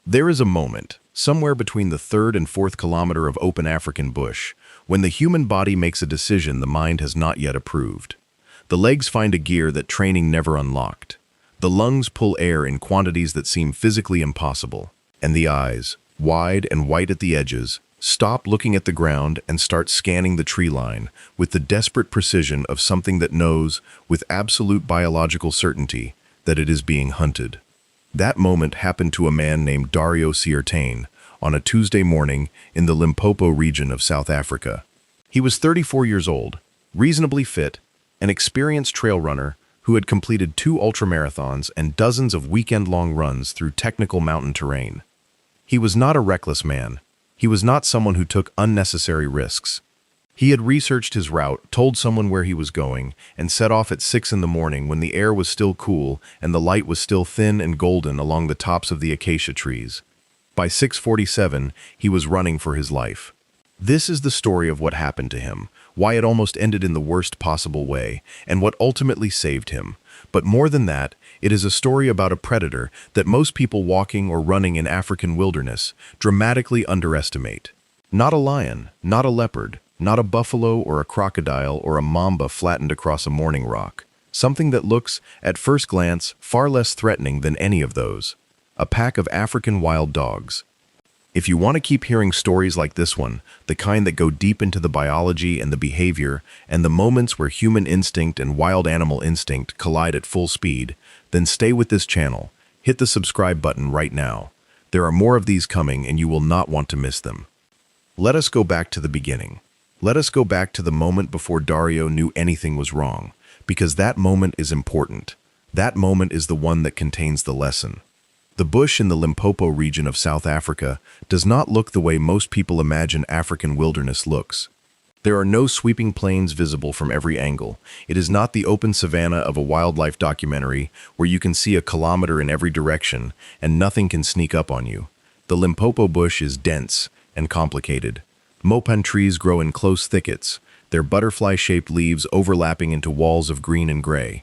There is a moment, somewhere between the third and fourth kilometer of open African bush, when the human body makes a decision the mind has not yet approved. The legs find a gear that training never unlocked. The lungs pull air in quantities that seem physically impossible. And the eyes, wide and white at the edges, stop looking at the ground and start scanning the tree line with the desperate precision of something that knows, with absolute biological certainty, that it is being hunted. That moment happened to a man named Dario Siertain on a Tuesday morning in the Limpopo region of South Africa. He was 34 years old, reasonably fit, an experienced trail runner who had completed 2 ultramarathons and dozens of weekend-long runs through technical mountain terrain. He was not a reckless man. He was not someone who took unnecessary risks. He had researched his route, told someone where he was going, and set off at 6 in the morning when the air was still cool and the light was still thin and golden along the tops of the acacia trees. By 6:47, he was running for his life. This is the story of what happened to him, why it almost ended in the worst possible way, and what ultimately saved him. But more than that, it is a story about a predator that most people walking or running in African wilderness dramatically underestimate. Not a lion, not a leopard, not a buffalo or a crocodile or a mamba flattened across a morning rock. Something that looks, at first glance, far less threatening than any of those. A pack of African wild dogs. If you want to keep hearing stories like this one, the kind that go deep into the biology and the behavior and the moments where human instinct and wild animal instinct collide at full speed, then stay with this channel. Hit the subscribe button right now. There are more of these coming and you will not want to miss them. Let us go back to the beginning. Let us go back to the moment before Dario knew anything was wrong, because that moment is important. That moment is the one that contains the lesson. The bush in the Limpopo region of South Africa does not look the way most people imagine African wilderness looks. There are no sweeping plains visible from every angle. It is not the open savanna of a wildlife documentary where you can see a kilometer in every direction and nothing can sneak up on you. The Limpopo bush is dense and complicated. Mopan trees grow in close thickets, their butterfly-shaped leaves overlapping into walls of green and gray.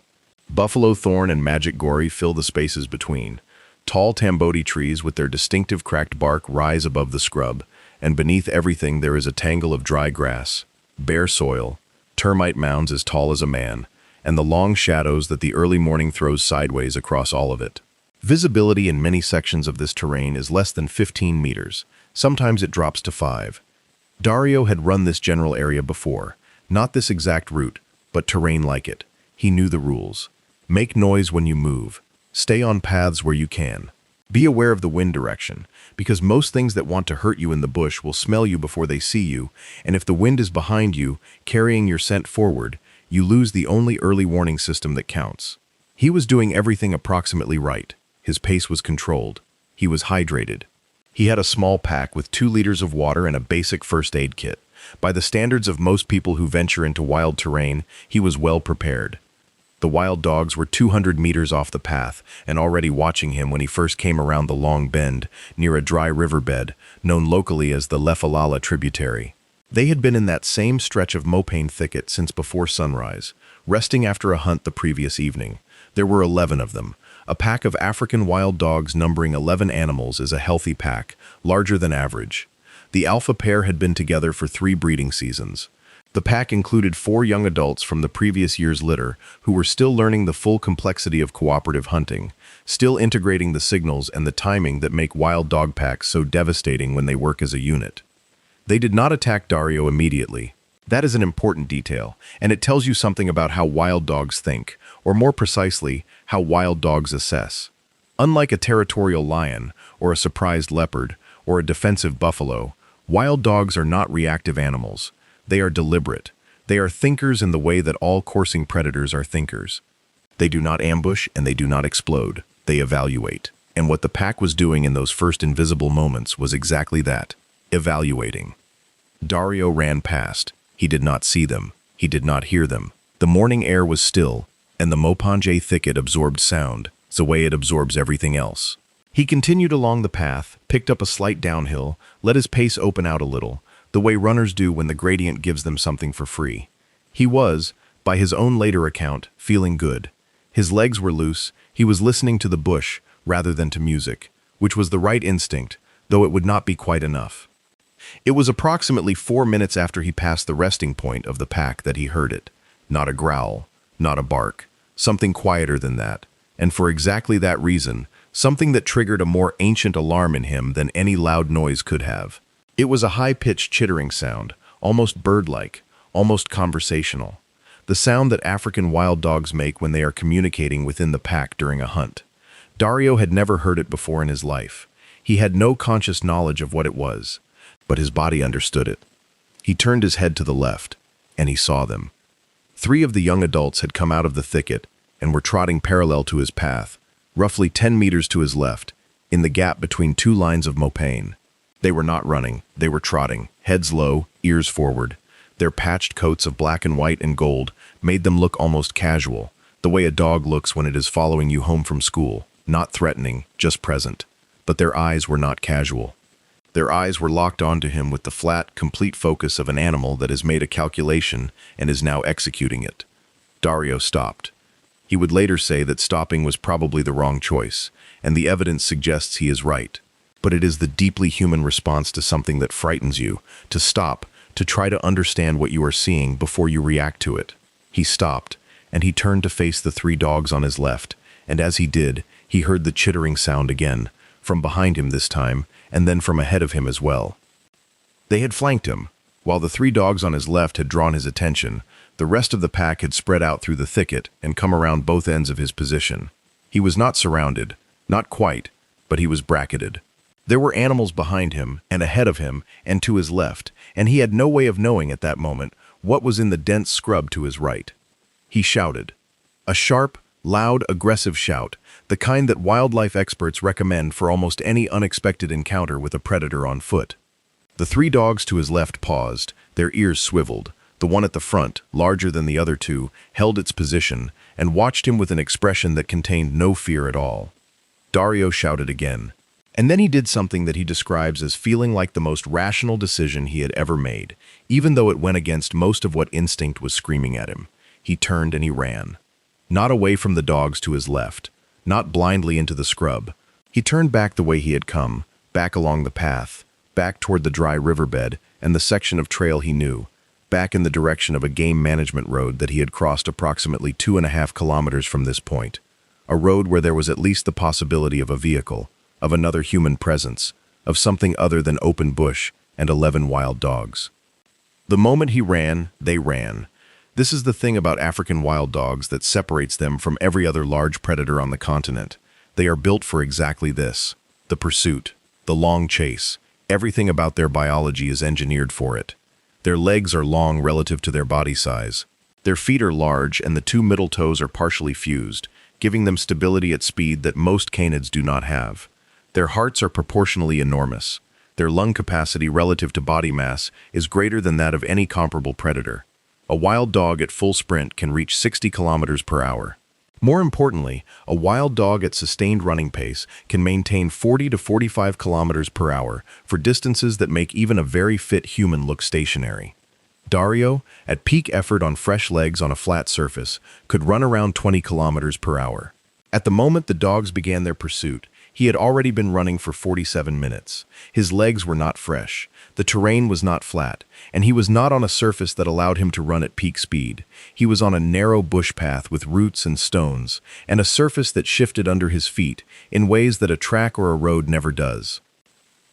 Buffalo thorn and magic gourd fill the spaces between. Tall tamboti trees with their distinctive cracked bark rise above the scrub, and beneath everything there is a tangle of dry grass, bare soil, termite mounds as tall as a man, and the long shadows that the early morning throws sideways across all of it. Visibility in many sections of this terrain is less than 15 meters. Sometimes it drops to 5. Dario had run this general area before, not this exact route, but terrain like it. He knew the rules. Make noise when you move. Stay on paths where you can. Be aware of the wind direction, because most things that want to hurt you in the bush will smell you before they see you, and if the wind is behind you, carrying your scent forward, you lose the only early warning system that counts. He was doing everything approximately right. His pace was controlled. He was hydrated. He had a small pack with 2 liters of water and a basic first aid kit. By the standards of most people who venture into wild terrain, he was well prepared. The wild dogs were 200 meters off the path and already watching him when he first came around the long bend near a dry riverbed known locally as the Lefalala tributary. They had been in that same stretch of mopane thicket since before sunrise, resting after a hunt the previous evening. There were 11 of them. A pack of African wild dogs numbering 11 animals is a healthy pack, larger than average. The alpha pair had been together for 3 breeding seasons. The pack included 4 young adults from the previous year's litter who were still learning the full complexity of cooperative hunting, still integrating the signals and the timing that make wild dog packs so devastating when they work as a unit. They did not attack Dario immediately. That is an important detail, and it tells you something about how wild dogs think, or more precisely, how wild dogs assess. Unlike a territorial lion, or a surprised leopard, or a defensive buffalo, wild dogs are not reactive animals. They are deliberate. They are thinkers in the way that all coursing predators are thinkers. They do not ambush and they do not explode. They evaluate. And what the pack was doing in those first invisible moments was exactly that, evaluating. Dario ran past. He did not see them. He did not hear them. The morning air was still, and the Mopanje thicket absorbed sound, the way it absorbs everything else. He continued along the path, picked up a slight downhill, let his pace open out a little, the way runners do when the gradient gives them something for free. He was, by his own later account, feeling good. His legs were loose, he was listening to the bush rather than to music, which was the right instinct, though it would not be quite enough. It was approximately 4 minutes after he passed the resting point of the pack that he heard it. Not a growl, not a bark, something quieter than that, and for exactly that reason, something that triggered a more ancient alarm in him than any loud noise could have. It was a high-pitched chittering sound, almost bird-like, almost conversational. The sound that African wild dogs make when they are communicating within the pack during a hunt. Dario had never heard it before in his life. He had no conscious knowledge of what it was, but his body understood it. He turned his head to the left, and he saw them. 3 of the young adults had come out of the thicket and were trotting parallel to his path, roughly 10 meters to his left, in the gap between 2 lines of mopane. They were not running, they were trotting, heads low, ears forward. Their patched coats of black and white and gold made them look almost casual, the way a dog looks when it is following you home from school, not threatening, just present. But their eyes were not casual. Their eyes were locked onto him with the flat, complete focus of an animal that has made a calculation and is now executing it. Dario stopped. He would later say that stopping was probably the wrong choice, and the evidence suggests he is right. But it is the deeply human response to something that frightens you, to stop, to try to understand what you are seeing before you react to it. He stopped, and he turned to face the 3 dogs on his left, and as he did, he heard the chittering sound again, from behind him this time, and then from ahead of him as well. They had flanked him. While the 3 dogs on his left had drawn his attention, the rest of the pack had spread out through the thicket and come around both ends of his position. He was not surrounded, not quite, but he was bracketed. There were animals behind him and ahead of him and to his left, and he had no way of knowing at that moment what was in the dense scrub to his right. He shouted. A sharp, loud, aggressive shout, the kind that wildlife experts recommend for almost any unexpected encounter with a predator on foot. The 3 dogs to his left paused, their ears swiveled. The one at the front, larger than the other 2, held its position and watched him with an expression that contained no fear at all. Dario shouted again. And then he did something that he describes as feeling like the most rational decision he had ever made, even though it went against most of what instinct was screaming at him. He turned and he ran. Not away from the dogs to his left, not blindly into the scrub. He turned back the way he had come, back along the path, back toward the dry riverbed and the section of trail he knew, back in the direction of a game management road that he had crossed approximately 2.5 kilometers from this point. A road where there was at least the possibility of a vehicle, of another human presence, of something other than open bush and 11 wild dogs. The moment he ran, they ran. This is the thing about African wild dogs that separates them from every other large predator on the continent. They are built for exactly this: the pursuit, the long chase. Everything about their biology is engineered for it. Their legs are long relative to their body size. Their feet are large and the 2 middle toes are partially fused, giving them stability at speed that most canids do not have. Their hearts are proportionally enormous. Their lung capacity relative to body mass is greater than that of any comparable predator. A wild dog at full sprint can reach 60 kilometers per hour. More importantly, a wild dog at sustained running pace can maintain 40 to 45 kilometers per hour for distances that make even a very fit human look stationary. Dario, at peak effort on fresh legs on a flat surface, could run around 20 kilometers per hour. At the moment the dogs began their pursuit, he had already been running for 47 minutes. His legs were not fresh, the terrain was not flat, and he was not on a surface that allowed him to run at peak speed. He was on a narrow bush path with roots and stones, and a surface that shifted under his feet in ways that a track or a road never does.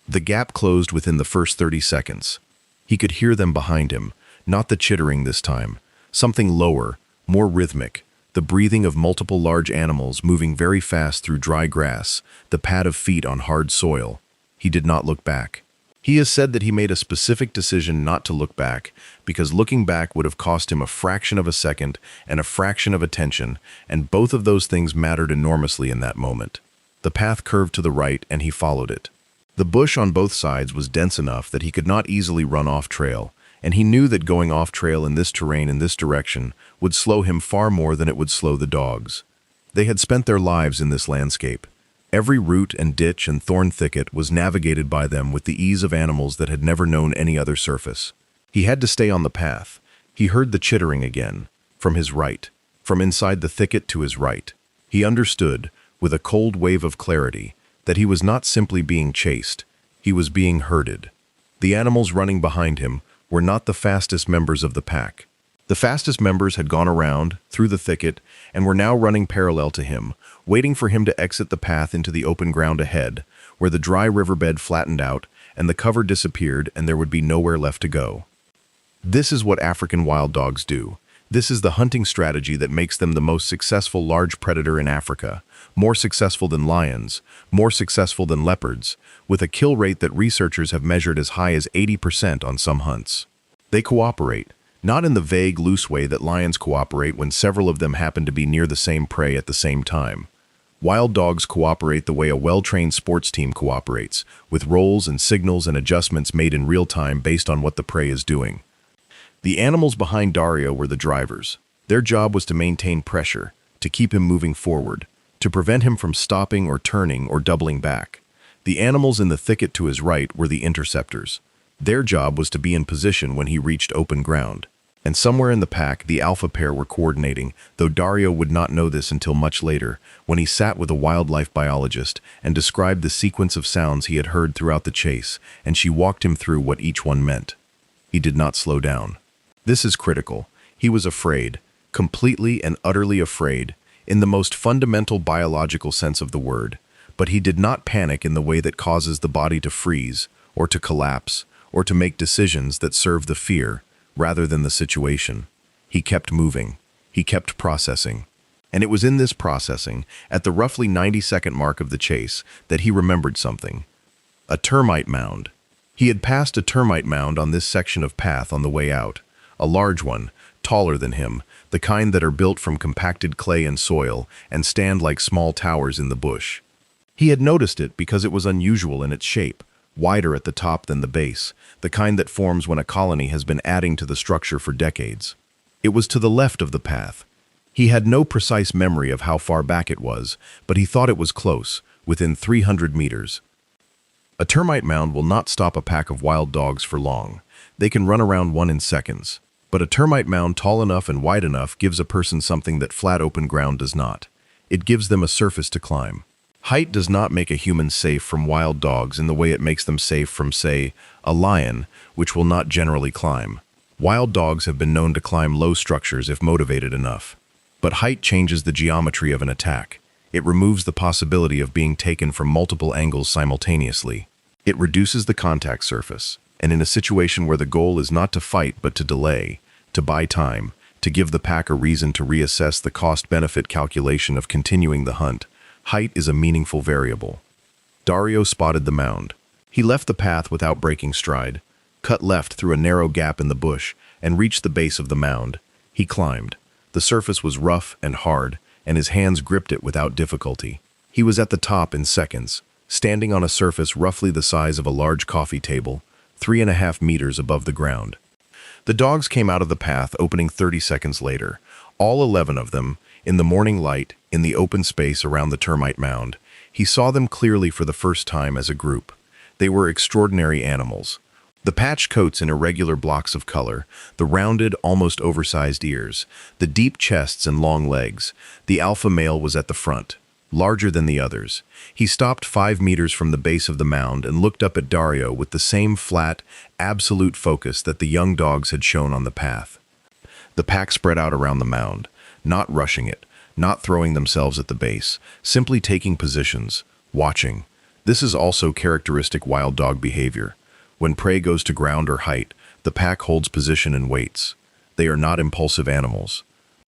The gap closed within the first 30 seconds. He could hear them behind him, not the chittering this time, something lower, more rhythmic, the breathing of multiple large animals moving very fast through dry grass, the pad of feet on hard soil. He did not look back. He has said that he made a specific decision not to look back because looking back would have cost him a fraction of a second and a fraction of attention, and both of those things mattered enormously in that moment. The path curved to the right and he followed it. The bush on both sides was dense enough that he could not easily run off trail, and he knew that going off trail in this terrain in this direction would slow him far more than it would slow the dogs. They had spent their lives in this landscape. Every root and ditch and thorn thicket was navigated by them with the ease of animals that had never known any other surface. He had to stay on the path. He heard the chittering again, from his right, from inside the thicket to his right. He understood, with a cold wave of clarity, that he was not simply being chased, he was being herded. The animals running behind him were not the fastest members of the pack. The fastest members had gone around, through the thicket, and were now running parallel to him, waiting for him to exit the path into the open ground ahead, where the dry riverbed flattened out and the cover disappeared and there would be nowhere left to go. This is what African wild dogs do. This is the hunting strategy that makes them the most successful large predator in Africa, more successful than lions, more successful than leopards, with a kill rate that researchers have measured as high as 80% on some hunts. They cooperate, not in the vague, loose way that lions cooperate when several of them happen to be near the same prey at the same time. Wild dogs cooperate the way a well-trained sports team cooperates, with roles and signals and adjustments made in real time based on what the prey is doing. The animals behind Dario were the drivers. Their job was to maintain pressure, to keep him moving forward, to prevent him from stopping or turning or doubling back. The animals in the thicket to his right were the interceptors. Their job was to be in position when he reached open ground. And somewhere in the pack, the alpha pair were coordinating, though Dario would not know this until much later, when he sat with a wildlife biologist and described the sequence of sounds he had heard throughout the chase, and she walked him through what each one meant. He did not slow down. This is critical. He was afraid, completely and utterly afraid, in the most fundamental biological sense of the word, but he did not panic in the way that causes the body to freeze, or to collapse, or to make decisions that serve the fear, rather than the situation. He kept moving. He kept processing. And it was in this processing, at the roughly 90-second mark of the chase, that he remembered something. A termite mound. He had passed a termite mound on this section of path on the way out. A large one, taller than him, the kind that are built from compacted clay and soil and stand like small towers in the bush. He had noticed it because it was unusual in its shape, wider at the top than the base, the kind that forms when a colony has been adding to the structure for decades. It was to the left of the path. He had no precise memory of how far back it was, but he thought it was close, within 300 meters. A termite mound will not stop a pack of wild dogs for long. They can run around one in seconds. But a termite mound tall enough and wide enough gives a person something that flat open ground does not. It gives them a surface to climb. Height does not make a human safe from wild dogs in the way it makes them safe from, say, a lion, which will not generally climb. Wild dogs have been known to climb low structures if motivated enough. But height changes the geometry of an attack. It removes the possibility of being taken from multiple angles simultaneously. It reduces the contact surface. And in a situation where the goal is not to fight but to delay, to buy time, to give the pack a reason to reassess the cost-benefit calculation of continuing the hunt, height is a meaningful variable. Dario spotted the mound. He left the path without breaking stride, cut left through a narrow gap in the bush, and reached the base of the mound. He climbed. The surface was rough and hard, and his hands gripped it without difficulty. He was at the top in seconds, standing on a surface roughly the size of a large coffee table, 3.5 meters above the ground. The dogs came out of the path, opening 30 seconds later, all 11 of them, in the morning light, in the open space around the termite mound. He saw them clearly for the first time as a group. They were extraordinary animals. The patched coats in irregular blocks of color, the rounded, almost oversized ears, the deep chests and long legs. The alpha male was at the front, larger than the others. He stopped 5 meters from the base of the mound and looked up at Dario with the same flat, absolute focus that the young dogs had shown on the path. The pack spread out around the mound, not rushing it, not throwing themselves at the base, simply taking positions, watching. This is also characteristic wild dog behavior. When prey goes to ground or height, the pack holds position and waits. They are not impulsive animals.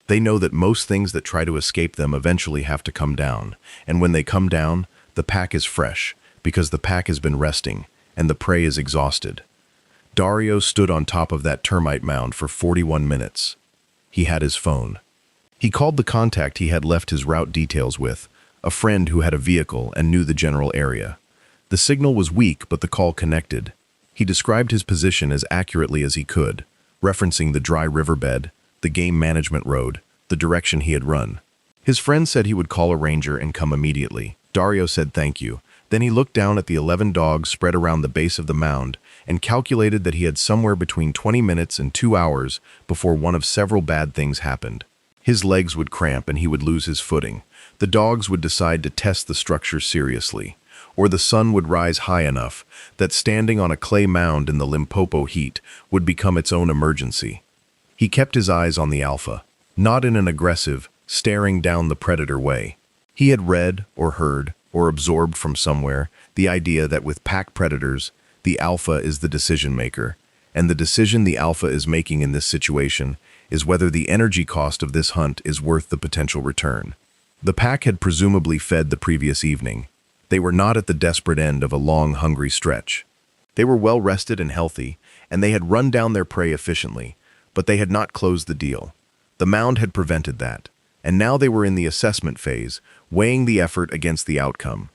They know that most things that try to escape them eventually have to come down, and when they come down, the pack is fresh, because the pack has been resting, and the prey is exhausted. Dario stood on top of that termite mound for 41 minutes. He had his phone. He called the contact he had left his route details with, a friend who had a vehicle and knew the general area. The signal was weak, but the call connected. He described his position as accurately as he could, referencing the dry riverbed, the game management road, the direction he had run. His friend said he would call a ranger and come immediately. Dario said thank you. Then he looked down at the 11 dogs spread around the base of the mound and calculated that he had somewhere between 20 minutes and 2 hours before one of several bad things happened. His legs would cramp and he would lose his footing. The dogs would decide to test the structure seriously. or the sun would rise high enough that standing on a clay mound in the Limpopo heat would become its own emergency. He kept his eyes on the alpha, not in an aggressive, staring down the predator way. He had read or heard or absorbed from somewhere the idea that with pack predators, the alpha is the decision maker, and the decision the alpha is making in this situation is whether the energy cost of this hunt is worth the potential return. The pack had presumably fed the previous evening. They were not at the desperate end of a long, hungry stretch. They were well rested and healthy, and they had run down their prey efficiently, but they had not closed the deal. The mound had prevented that, and now they were in the assessment phase, weighing the effort against the outcome.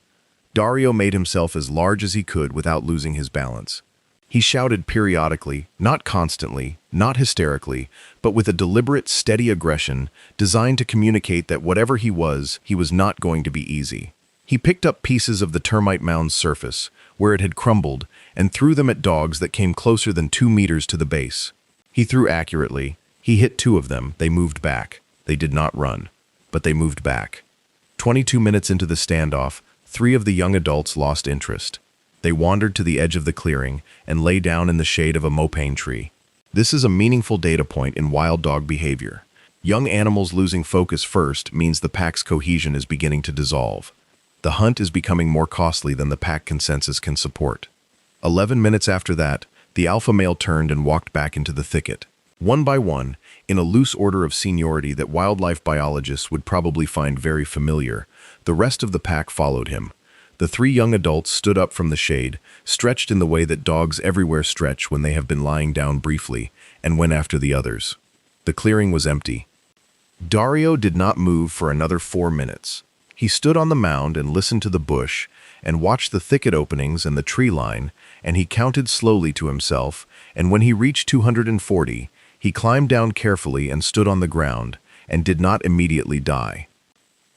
Dario made himself as large as he could without losing his balance. He shouted periodically, not constantly, not hysterically, but with a deliberate, steady aggression designed to communicate that whatever he was not going to be easy. He picked up pieces of the termite mound's surface, where it had crumbled, and threw them at dogs that came closer than 2 meters to the base. He threw accurately. He hit 2 of them. They moved back. They did not run, but they moved back. 22 minutes into the standoff, 3 of the young adults lost interest. They wandered to the edge of the clearing and lay down in the shade of a mopane tree. This is a meaningful data point in wild dog behavior. Young animals losing focus first means the pack's cohesion is beginning to dissolve. The hunt is becoming more costly than the pack consensus can support. 11 minutes after that, the alpha male turned and walked back into the thicket. One by one, in a loose order of seniority that wildlife biologists would probably find very familiar, the rest of the pack followed him. The 3 young adults stood up from the shade, stretched in the way that dogs everywhere stretch when they have been lying down briefly, and went after the others. The clearing was empty. Dario did not move for another 4 minutes. He stood on the mound and listened to the bush, and watched the thicket openings and the tree line, and he counted slowly to himself, and when he reached 240, he climbed down carefully and stood on the ground, and did not immediately die.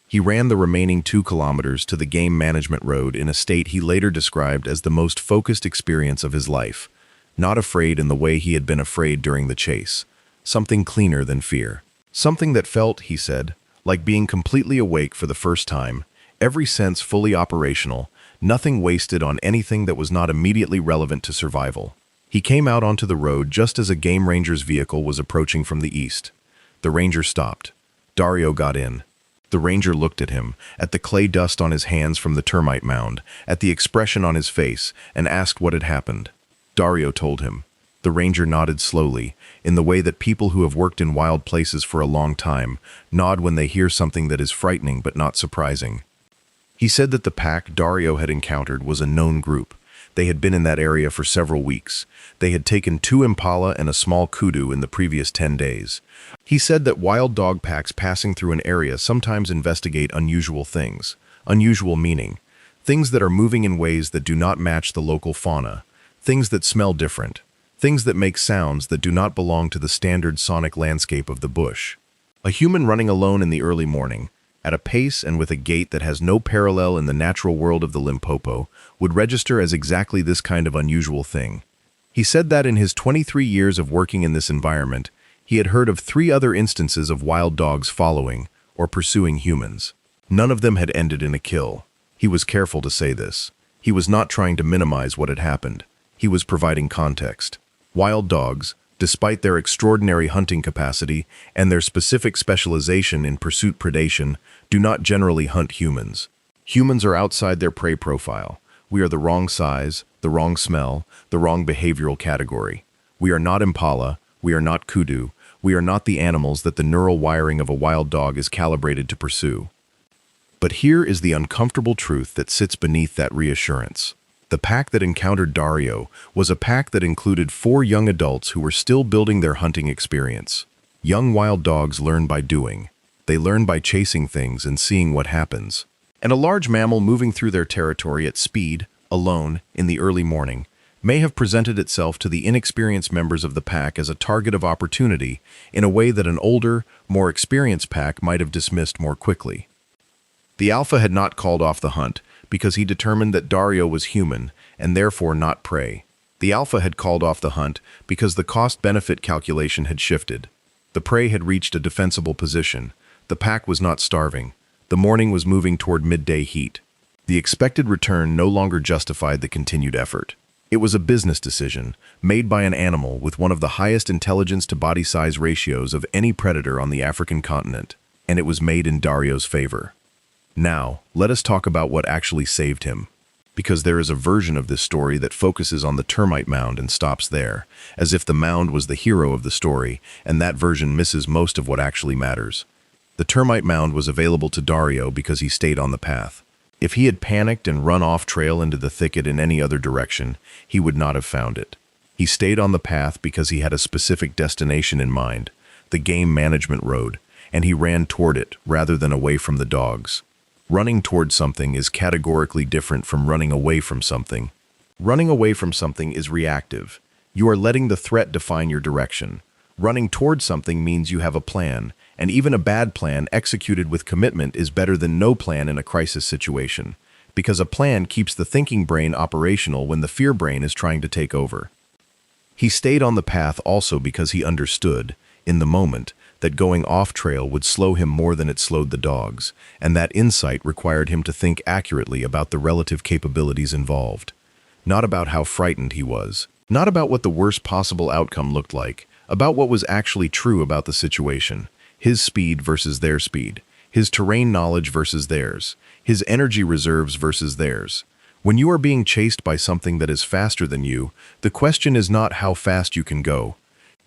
He ran the remaining 2 kilometers to the game management road in a state he later described as the most focused experience of his life, not afraid in the way he had been afraid during the chase, something cleaner than fear. Something that felt, he said, like being completely awake for the first time, every sense fully operational, nothing wasted on anything that was not immediately relevant to survival. He came out onto the road just as a game ranger's vehicle was approaching from the east. The ranger stopped. Dario got in. The ranger looked at him, at the clay dust on his hands from the termite mound, at the expression on his face, and asked what had happened. Dario told him. The ranger nodded slowly, in the way that people who have worked in wild places for a long time nod when they hear something that is frightening but not surprising. He said that the pack Dario had encountered was a known group. They had been in that area for several weeks. They had taken 2 impala and a small kudu in the previous 10 days. He said that wild dog packs passing through an area sometimes investigate unusual things. Unusual meaning things that are moving in ways that do not match the local fauna, things that smell different, things that make sounds that do not belong to the standard sonic landscape of the bush. A human running alone in the early morning, at a pace and with a gait that has no parallel in the natural world of the Limpopo, would register as exactly this kind of unusual thing. He said that in his 23 years of working in this environment, he had heard of 3 other instances of wild dogs following or pursuing humans. None of them had ended in a kill. He was careful to say this. He was not trying to minimize what had happened. He was providing context. Wild dogs, despite their extraordinary hunting capacity and their specific specialization in pursuit predation, do not generally hunt humans. Humans are outside their prey profile. We are the wrong size, the wrong smell, the wrong behavioral category. We are not impala, we are not kudu, we are not the animals that the neural wiring of a wild dog is calibrated to pursue. But here is the uncomfortable truth that sits beneath that reassurance. The pack that encountered Dario was a pack that included 4 young adults who were still building their hunting experience. Young wild dogs learn by doing. They learn by chasing things and seeing what happens. And a large mammal moving through their territory at speed, alone, in the early morning, may have presented itself to the inexperienced members of the pack as a target of opportunity in a way that an older, more experienced pack might have dismissed more quickly. The alpha had not called off the hunt because he determined that Dario was human and therefore not prey. The alpha had called off the hunt because the cost-benefit calculation had shifted. The prey had reached a defensible position. The pack was not starving. The morning was moving toward midday heat. The expected return no longer justified the continued effort. It was a business decision, made by an animal with one of the highest intelligence to body size ratios of any predator on the African continent, and it was made in Dario's favor. Now, let us talk about what actually saved him. Because there is a version of this story that focuses on the termite mound and stops there, as if the mound was the hero of the story, and that version misses most of what actually matters. The termite mound was available to Dario because he stayed on the path. If he had panicked and run off trail into the thicket in any other direction, he would not have found it. He stayed on the path because he had a specific destination in mind, the game management road, and he ran toward it rather than away from the dogs. Running toward something is categorically different from running away from something. Running away from something is reactive. You are letting the threat define your direction. Running toward something means you have a plan, and even a bad plan executed with commitment is better than no plan in a crisis situation, because a plan keeps the thinking brain operational when the fear brain is trying to take over. He stayed on the path also because he understood, in the moment, that going off trail would slow him more than it slowed the dogs, and that insight required him to think accurately about the relative capabilities involved. Not about how frightened he was, not about what the worst possible outcome looked like, about what was actually true about the situation. His speed versus their speed, his terrain knowledge versus theirs, his energy reserves versus theirs. When you are being chased by something that is faster than you, the question is not how fast you can go.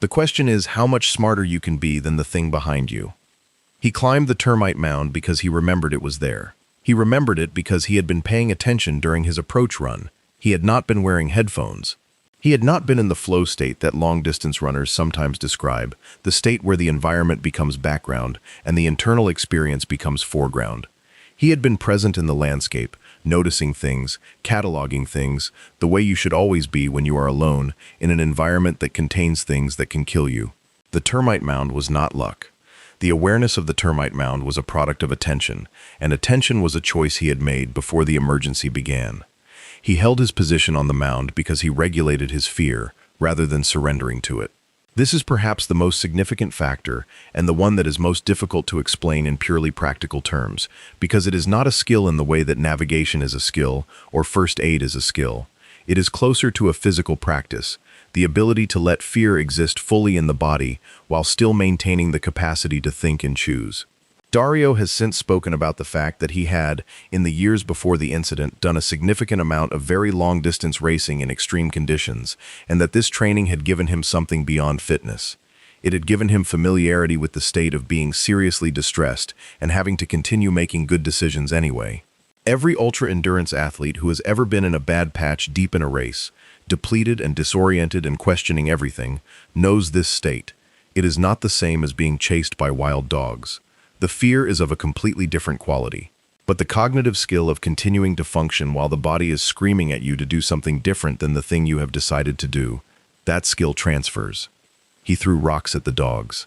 The question is how much smarter you can be than the thing behind you. He climbed the termite mound because he remembered it was there. He remembered it because he had been paying attention during his approach run. He had not been wearing headphones. He had not been in the flow state that long-distance runners sometimes describe, the state where the environment becomes background and the internal experience becomes foreground. He had been present in the landscape, noticing things, cataloging things, the way you should always be when you are alone, in an environment that contains things that can kill you. The termite mound was not luck. The awareness of the termite mound was a product of attention, and attention was a choice he had made before the emergency began. He held his position on the mound because he regulated his fear, rather than surrendering to it. This is perhaps the most significant factor and the one that is most difficult to explain in purely practical terms, because it is not a skill in the way that navigation is a skill or first aid is a skill. It is closer to a physical practice, the ability to let fear exist fully in the body while still maintaining the capacity to think and choose. Dario has since spoken about the fact that he had, in the years before the incident, done a significant amount of very long-distance racing in extreme conditions, and that this training had given him something beyond fitness. It had given him familiarity with the state of being seriously distressed and having to continue making good decisions anyway. Every ultra-endurance athlete who has ever been in a bad patch deep in a race, depleted and disoriented and questioning everything, knows this state. It is not the same as being chased by wild dogs. The fear is of a completely different quality. But the cognitive skill of continuing to function while the body is screaming at you to do something different than the thing you have decided to do, that skill transfers. He threw rocks at the dogs.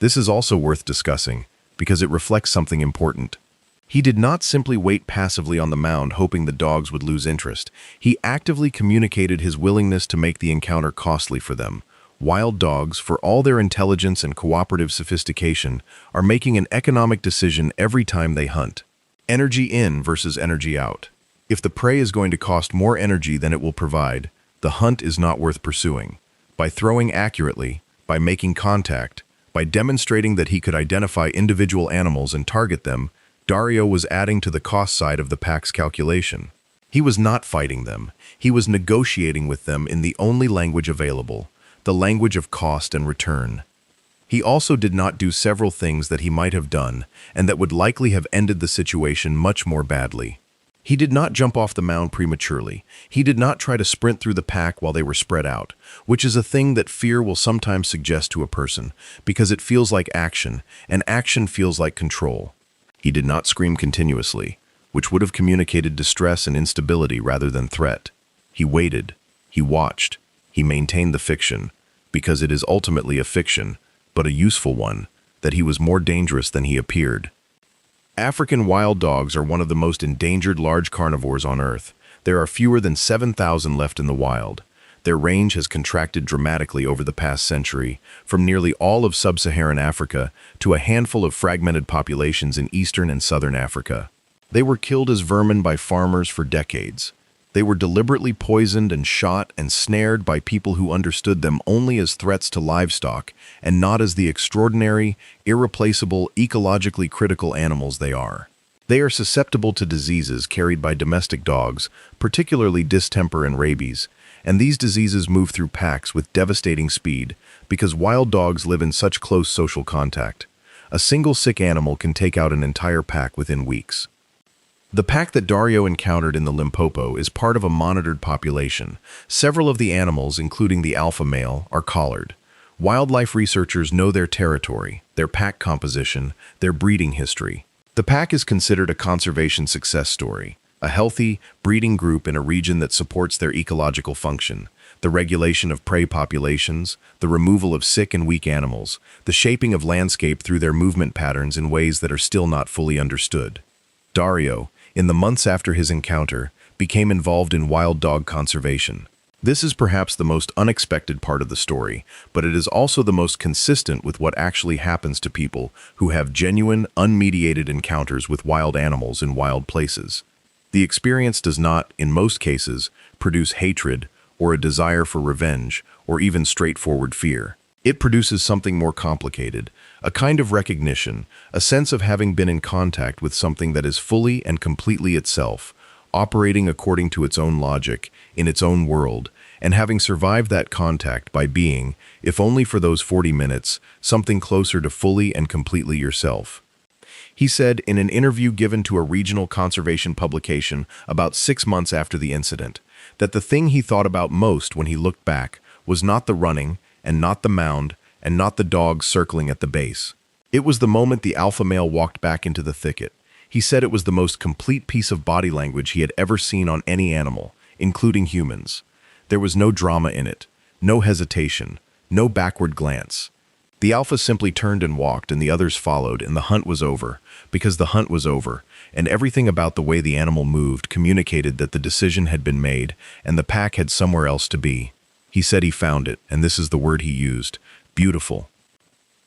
This is also worth discussing, because it reflects something important. He did not simply wait passively on the mound hoping the dogs would lose interest. He actively communicated his willingness to make the encounter costly for them. Wild dogs, for all their intelligence and cooperative sophistication, are making an economic decision every time they hunt. Energy in versus energy out. If the prey is going to cost more energy than it will provide, the hunt is not worth pursuing. By throwing accurately, by making contact, by demonstrating that he could identify individual animals and target them, Dario was adding to the cost side of the pack's calculation. He was not fighting them. He was negotiating with them in the only language available, the language of cost and return. He also did not do several things that he might have done and that would likely have ended the situation much more badly. He did not jump off the mound prematurely. He did not try to sprint through the pack while they were spread out, which is a thing that fear will sometimes suggest to a person because it feels like action, and action feels like control. He did not scream continuously, which would have communicated distress and instability rather than threat. He waited. He watched. He maintained the fiction, because it is ultimately a fiction, but a useful one, that he was more dangerous than he appeared. African wild dogs are one of the most endangered large carnivores on Earth. There are fewer than 7,000 left in the wild. Their range has contracted dramatically over the past century, from nearly all of sub-Saharan Africa to a handful of fragmented populations in eastern and southern Africa. They were killed as vermin by farmers for decades. They were deliberately poisoned and shot and snared by people who understood them only as threats to livestock and not as the extraordinary, irreplaceable, ecologically critical animals they are. They are susceptible to diseases carried by domestic dogs, particularly distemper and rabies, and these diseases move through packs with devastating speed because wild dogs live in such close social contact. A single sick animal can take out an entire pack within weeks. The pack that Dario encountered in the Limpopo is part of a monitored population. Several of the animals, including the alpha male, are collared. Wildlife researchers know their territory, their pack composition, their breeding history. The pack is considered a conservation success story, a healthy, breeding group in a region that supports their ecological function, the regulation of prey populations, the removal of sick and weak animals, the shaping of landscape through their movement patterns in ways that are still not fully understood. Dario, in the months after his encounter, became involved in wild dog conservation. This is perhaps the most unexpected part of the story, but it is also the most consistent with what actually happens to people who have genuine, unmediated encounters with wild animals in wild places. The experience does not, in most cases, produce hatred or a desire for revenge or even straightforward fear. It produces something more complicated, a kind of recognition, a sense of having been in contact with something that is fully and completely itself, operating according to its own logic, in its own world, and having survived that contact by being, if only for those 40 minutes, something closer to fully and completely yourself. He said in an interview given to a regional conservation publication about 6 months after the incident, that the thing he thought about most when he looked back was not the running, and not the mound, and not the dogs circling at the base. It was the moment the alpha male walked back into the thicket. He said it was the most complete piece of body language he had ever seen on any animal, including humans. There was no drama in it, no hesitation, no backward glance. The alpha simply turned and walked, and the others followed, and the hunt was over, because the hunt was over, and everything about the way the animal moved communicated that the decision had been made, and the pack had somewhere else to be. He said he found it, and this is the word he used, beautiful.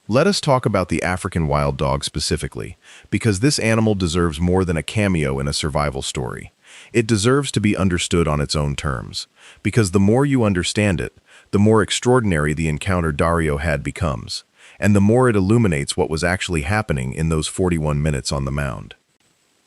Let us talk about the African wild dog specifically, because this animal deserves more than a cameo in a survival story. It deserves to be understood on its own terms, because the more you understand it, the more extraordinary the encounter Dario had becomes, and the more it illuminates what was actually happening in those 41 minutes on the mound.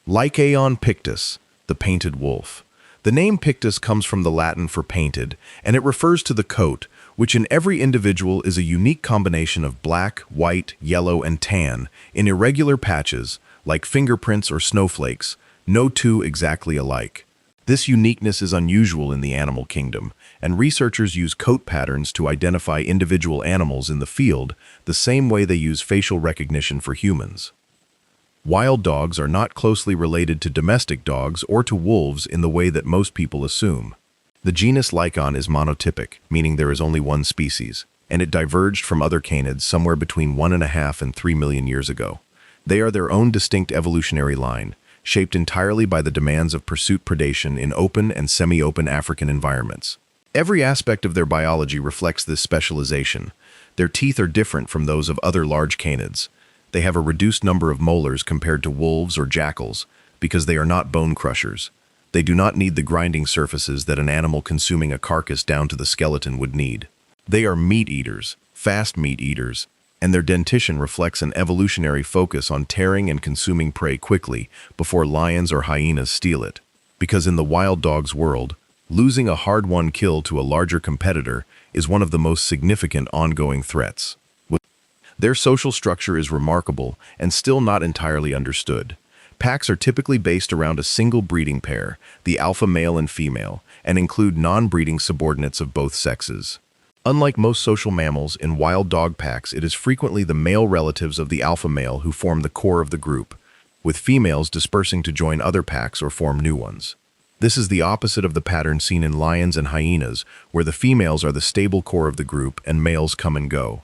Lycaon pictus, the painted wolf. The name pictus comes from the Latin for painted, and it refers to the coat, which in every individual is a unique combination of black, white, yellow, and tan, in irregular patches, like fingerprints or snowflakes, no two exactly alike. This uniqueness is unusual in the animal kingdom, and researchers use coat patterns to identify individual animals in the field the same way they use facial recognition for humans. Wild dogs are not closely related to domestic dogs or to wolves in the way that most people assume. The genus Lycaon is monotypic, meaning there is only one species, and it diverged from other canids somewhere between 1.5 and 3 million years ago. They are their own distinct evolutionary line, shaped entirely by the demands of pursuit predation in open and semi-open African environments. Every aspect of their biology reflects this specialization. Their teeth are different from those of other large canids. They have a reduced number of molars compared to wolves or jackals because they are not bone crushers. They do not need the grinding surfaces that an animal consuming a carcass down to the skeleton would need. They are meat eaters, fast meat eaters, and their dentition reflects an evolutionary focus on tearing and consuming prey quickly before lions or hyenas steal it. Because in the wild dog's world, losing a hard-won kill to a larger competitor is one of the most significant ongoing threats. Their social structure is remarkable and still not entirely understood. Packs are typically based around a single breeding pair, the alpha male and female, and include non-breeding subordinates of both sexes. Unlike most social mammals, in wild dog packs, it is frequently the male relatives of the alpha male who form the core of the group, with females dispersing to join other packs or form new ones. This is the opposite of the pattern seen in lions and hyenas, where the females are the stable core of the group and males come and go.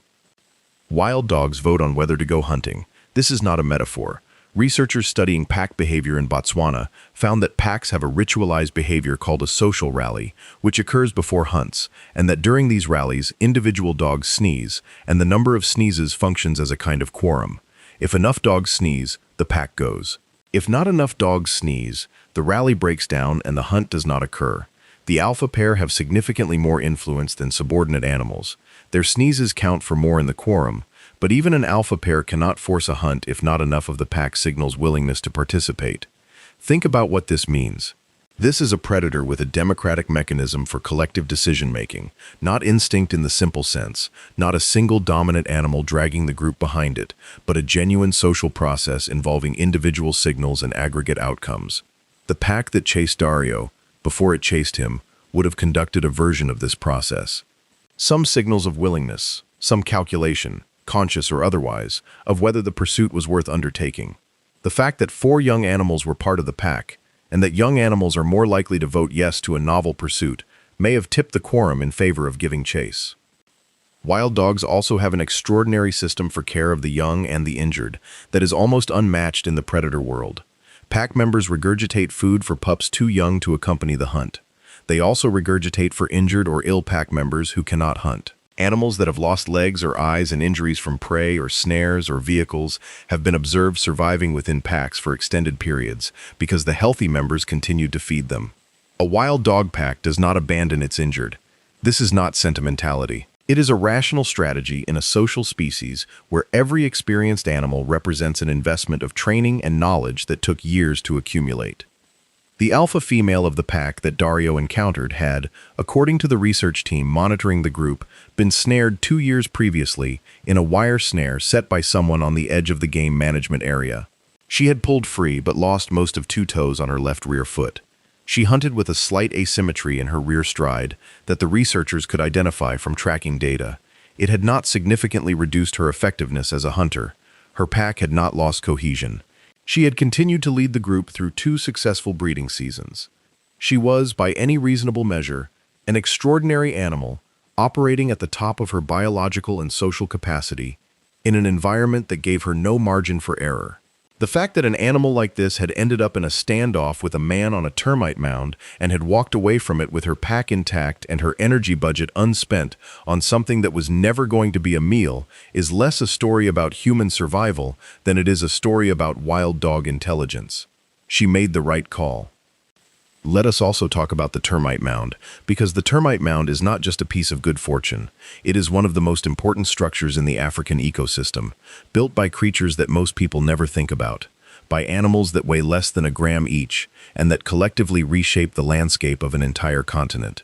Wild dogs vote on whether to go hunting. This is not a metaphor. Researchers studying pack behavior in Botswana found that packs have a ritualized behavior called a social rally, which occurs before hunts, and that during these rallies, individual dogs sneeze, and the number of sneezes functions as a kind of quorum. If enough dogs sneeze, the pack goes. If not enough dogs sneeze, the rally breaks down and the hunt does not occur. The alpha pair have significantly more influence than subordinate animals. Their sneezes count for more in the quorum, but even an alpha pair cannot force a hunt if not enough of the pack signals willingness to participate. Think about what this means. This is a predator with a democratic mechanism for collective decision-making, not instinct in the simple sense, not a single dominant animal dragging the group behind it, but a genuine social process involving individual signals and aggregate outcomes. The pack that chased Dario, before it chased him, would have conducted a version of this process. Some signals of willingness, some calculation, conscious or otherwise, of whether the pursuit was worth undertaking. The fact that 4 young animals were part of the pack, and that young animals are more likely to vote yes to a novel pursuit, may have tipped the quorum in favor of giving chase. Wild dogs also have an extraordinary system for care of the young and the injured that is almost unmatched in the predator world. Pack members regurgitate food for pups too young to accompany the hunt. They also regurgitate for injured or ill pack members who cannot hunt. Animals that have lost legs or eyes and injuries from prey or snares or vehicles have been observed surviving within packs for extended periods because the healthy members continued to feed them. A wild dog pack does not abandon its injured. This is not sentimentality. It is a rational strategy in a social species where every experienced animal represents an investment of training and knowledge that took years to accumulate. The alpha female of the pack that Dario encountered had, according to the research team monitoring the group, been snared 2 years previously in a wire snare set by someone on the edge of the game management area. She had pulled free but lost most of 2 toes on her left rear foot. She hunted with a slight asymmetry in her rear stride that the researchers could identify from tracking data. It had not significantly reduced her effectiveness as a hunter. Her pack had not lost cohesion. She had continued to lead the group through 2 successful breeding seasons. She was, by any reasonable measure, an extraordinary animal, operating at the top of her biological and social capacity, in an environment that gave her no margin for error. The fact that an animal like this had ended up in a standoff with a man on a termite mound and had walked away from it with her pack intact and her energy budget unspent on something that was never going to be a meal is less a story about human survival than it is a story about wild dog intelligence. She made the right call. Let us also talk about the termite mound, because the termite mound is not just a piece of good fortune. It is one of the most important structures in the African ecosystem, built by creatures that most people never think about, by animals that weigh less than a gram each, and that collectively reshape the landscape of an entire continent.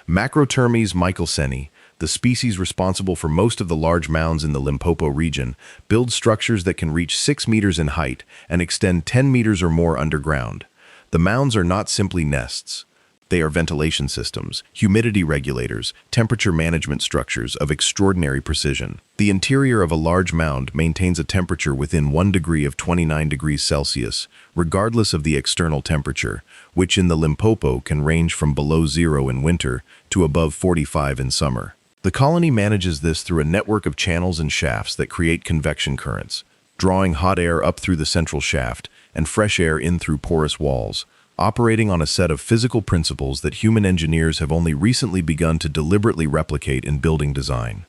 Macrotermes michelseni, the species responsible for most of the large mounds in the Limpopo region, build structures that can reach 6 meters in height and extend 10 meters or more underground. The mounds are not simply nests. They are ventilation systems, humidity regulators, temperature management structures of extraordinary precision. The interior of a large mound maintains a temperature within 1 degree of 29 degrees Celsius, regardless of the external temperature, which in the Limpopo can range from below 0 in winter to above 45 in summer. The colony manages this through a network of channels and shafts that create convection currents, drawing hot air up through the central shaft and fresh air in through porous walls, operating on a set of physical principles that human engineers have only recently begun to deliberately replicate in building design.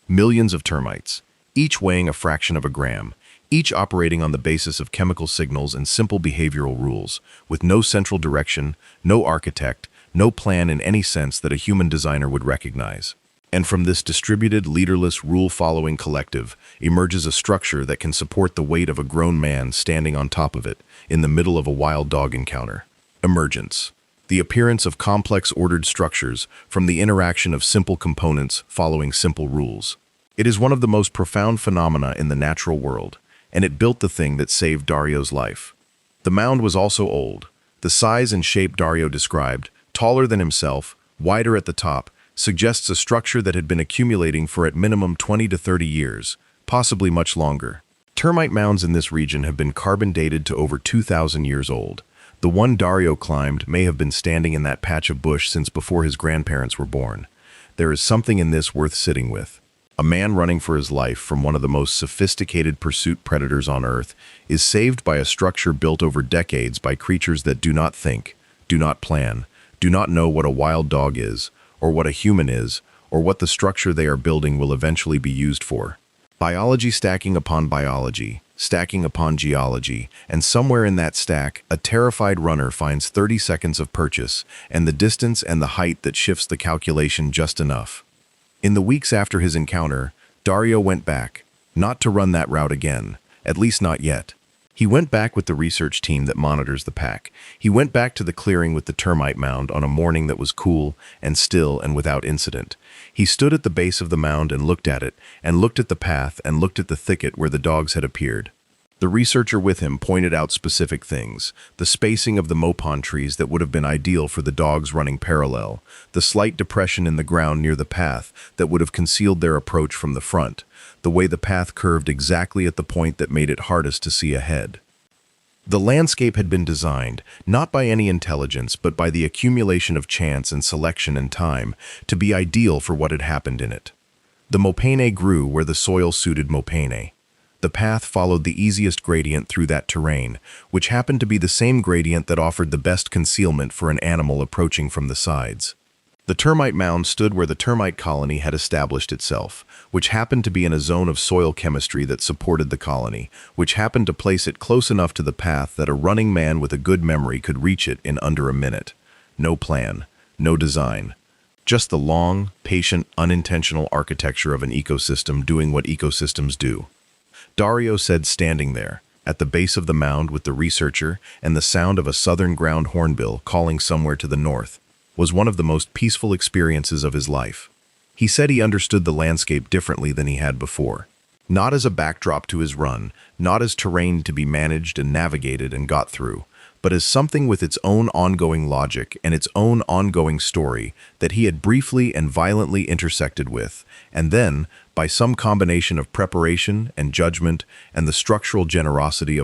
Millions of termites, each weighing a fraction of a gram, each operating on the basis of chemical signals and simple behavioral rules, with no central direction, no architect, no plan in any sense that a human designer would recognize. And from this distributed, leaderless, rule-following collective emerges a structure that can support the weight of a grown man standing on top of it in the middle of a wild dog encounter. Emergence. The appearance of complex ordered structures from the interaction of simple components following simple rules. It is one of the most profound phenomena in the natural world, and it built the thing that saved Dario's life. The mound was also old. The size and shape Dario described, taller than himself, wider at the top, suggests a structure that had been accumulating for at minimum 20 to 30 years, possibly much longer. Termite mounds in this region have been carbon dated to over 2,000 years old. The one Dario climbed may have been standing in that patch of bush since before his grandparents were born. There is something in this worth sitting with. A man running for his life from one of the most sophisticated pursuit predators on Earth is saved by a structure built over decades by creatures that do not think, do not plan, do not know what a wild dog is, or what a human is, or what the structure they are building will eventually be used for. Biology stacking upon biology, stacking upon geology, and somewhere in that stack, a terrified runner finds 30 seconds of purchase and the distance and the height that shifts the calculation just enough. In the weeks after his encounter, Dario went back, not to run that route again, at least not yet. He went back with the research team that monitors the pack. He went back to the clearing with the termite mound on a morning that was cool and still and without incident. He stood at the base of the mound and looked at it, and looked at the path and looked at the thicket where the dogs had appeared. The researcher with him pointed out specific things: the spacing of the mopon trees that would have been ideal for the dogs running parallel, the slight depression in the ground near the path that would have concealed their approach from the front, the way the path curved exactly at the point that made it hardest to see ahead. The landscape had been designed, not by any intelligence, but by the accumulation of chance and selection and time, to be ideal for what had happened in it. The mopane grew where the soil suited mopane. The path followed the easiest gradient through that terrain, which happened to be the same gradient that offered the best concealment for an animal approaching from the sides. The termite mound stood where the termite colony had established itself, which happened to be in a zone of soil chemistry that supported the colony, which happened to place it close enough to the path that a running man with a good memory could reach it in under a minute. No plan, no design. Just the long, patient, unintentional architecture of an ecosystem doing what ecosystems do. Dario said, standing there, at the base of the mound with the researcher and the sound of a southern ground hornbill calling somewhere to the north, was one of the most peaceful experiences of his life. He said he understood the landscape differently than he had before. Not as a backdrop to his run, not as terrain to be managed and navigated and got through, but as something with its own ongoing logic and its own ongoing story that he had briefly and violently intersected with, and then, by some combination of preparation and judgment and the structural generosity of